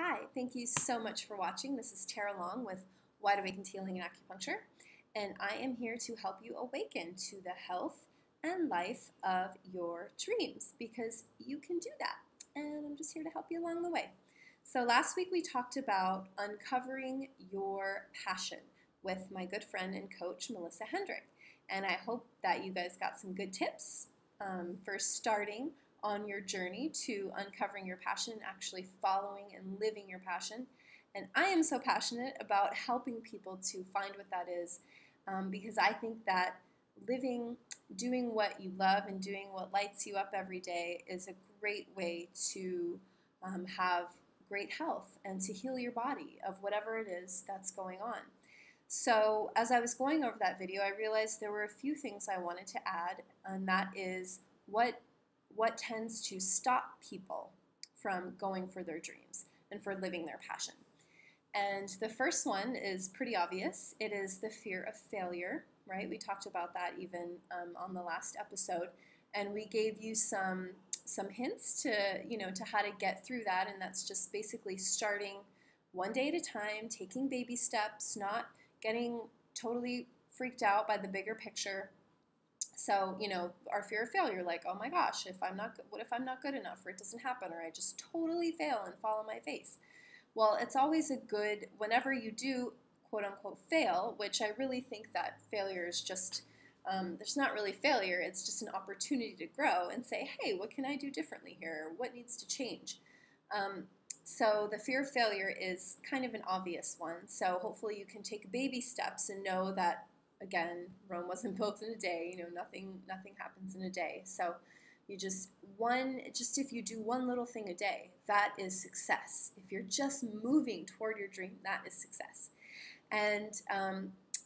Hi, thank you so much for watching. This is Tara Long with Wide Awakened Healing and Acupuncture, and I am here to help you awaken to the health and life of your dreams because you can do that, and I'm just here to help you along the way. So last week we talked about uncovering your passion with my good friend and coach, Melissa Hendrick, and I hope that you guys got some good tips for starting on your journey to uncovering your passion and actually following and living your passion. And I am so passionate about helping people to find what that is because I think that doing what you love and doing what lights you up every day is a great way to have great health and to heal your body of whatever it is that's going on. So as I was going over that video, I realized there were a few things I wanted to add, and that is what tends to stop people from going for their dreams and for living their passion. And the first one is pretty obvious. It is the fear of failure, right? We talked about that even on the last episode, and we gave you some hints to how to get through that, and that's just basically starting one day at a time, taking baby steps, not getting totally freaked out by the bigger picture. So, our fear of failure, like, oh my gosh, what if I'm not good enough, or it doesn't happen, or I just totally fail and fall on my face? Well, it's always whenever you do, quote unquote, fail, which I really think that failure is just, there's not really failure, it's just an opportunity to grow and say, hey, what can I do differently here? What needs to change? So the fear of failure is kind of an obvious one. So hopefully you can take baby steps and know that, again, Rome wasn't built in a day. Nothing happens in a day. So if you do one little thing a day, that is success. If you're just moving toward your dream, that is success. And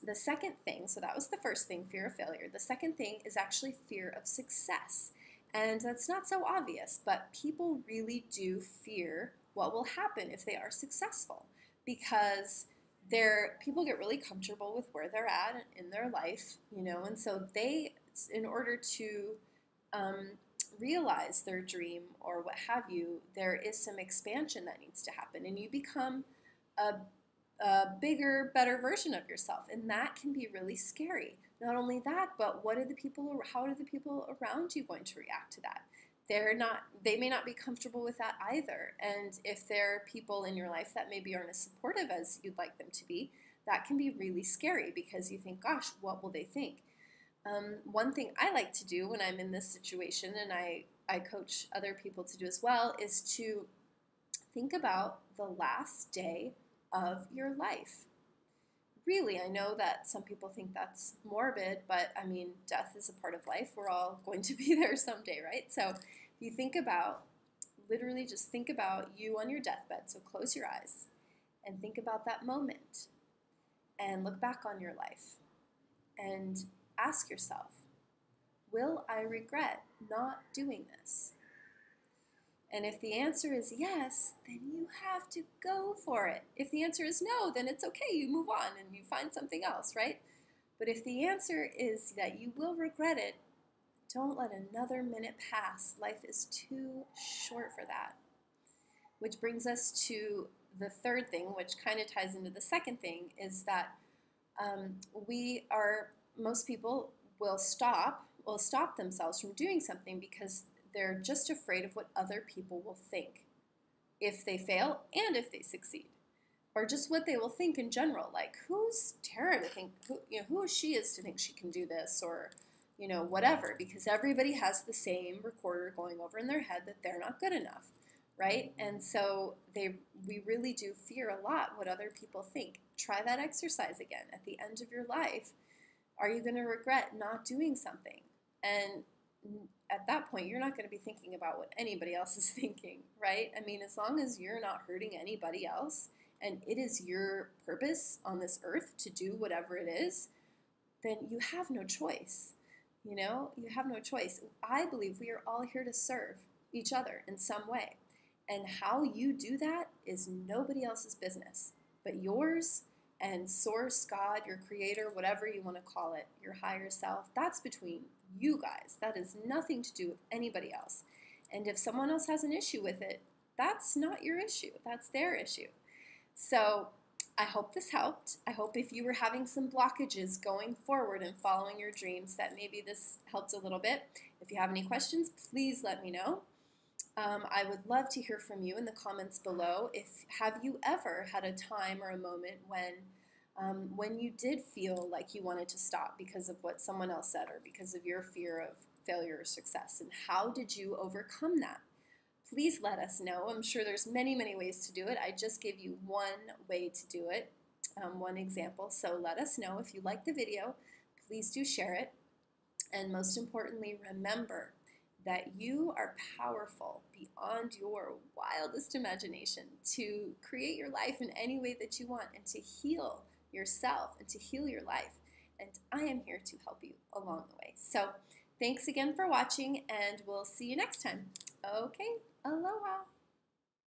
the second thing, so that was the first thing, fear of failure. The second thing is actually fear of success. And that's not so obvious, but people really do fear what will happen if they are successful, because people get really comfortable with where they're at in their life, and so in order to realize their dream or what have you, there is some expansion that needs to happen, and you become a bigger, better version of yourself, and that can be really scary. Not only that, but how are the people around you going to react to that? They may not be comfortable with that either. And if there are people in your life that maybe aren't as supportive as you'd like them to be, that can be really scary because you think, gosh, what will they think? One thing I like to do when I'm in this situation, and I coach other people to do as well, is to think about the last day of your life. Really, I know that some people think that's morbid, but I mean, death is a part of life. We're all going to be there someday, right? So if you literally just think about you on your deathbed, so close your eyes and think about that moment and look back on your life and ask yourself, will I regret not doing this? And if the answer is yes, then you have to go for it. If the answer is no, then it's okay. You move on and you find something else, right? But if the answer is that you will regret it, don't let another minute pass. Life is too short for that. Which brings us to the third thing, which kind of ties into the second thing, is that most people will stop themselves from doing something because they're just afraid of what other people will think if they fail and if they succeed, or just what they will think in general. Like, who's Tara to think? Who is she to think she can do this, or whatever? Because everybody has the same recorder going over in their head that they're not good enough, right? And so we really do fear a lot what other people think. Try that exercise again. At the end of your life, are you going to regret not doing something? And at that point, you're not going to be thinking about what anybody else is thinking, right? I mean, as long as you're not hurting anybody else and it is your purpose on this earth to do whatever it is, then you have no choice. You have no choice. I believe we are all here to serve each other in some way. And how you do that is nobody else's business but yours and Source, God, your creator, whatever you want to call it, your higher self. That's between you guys. That has nothing to do with anybody else. And if someone else has an issue with it, That's not your issue. That's their issue. So I hope this helped. I hope if you were having some blockages going forward and following your dreams that maybe this helped a little bit. If you have any questions, please let me know. I would love to hear from you in the comments below. Have you ever had a time or a moment when you did feel like you wanted to stop because of what someone else said or because of your fear of failure or success, and how did you overcome that? Please let us know. I'm sure there's many, many ways to do it. I just gave you one way to do it, one example. So let us know. If you like the video, please do share it. And most importantly, remember that you are powerful beyond your wildest imagination to create your life in any way that you want and to heal yourself and to heal your life. And I am here to help you along the way. So thanks again for watching, and we'll see you next time. Okay, aloha.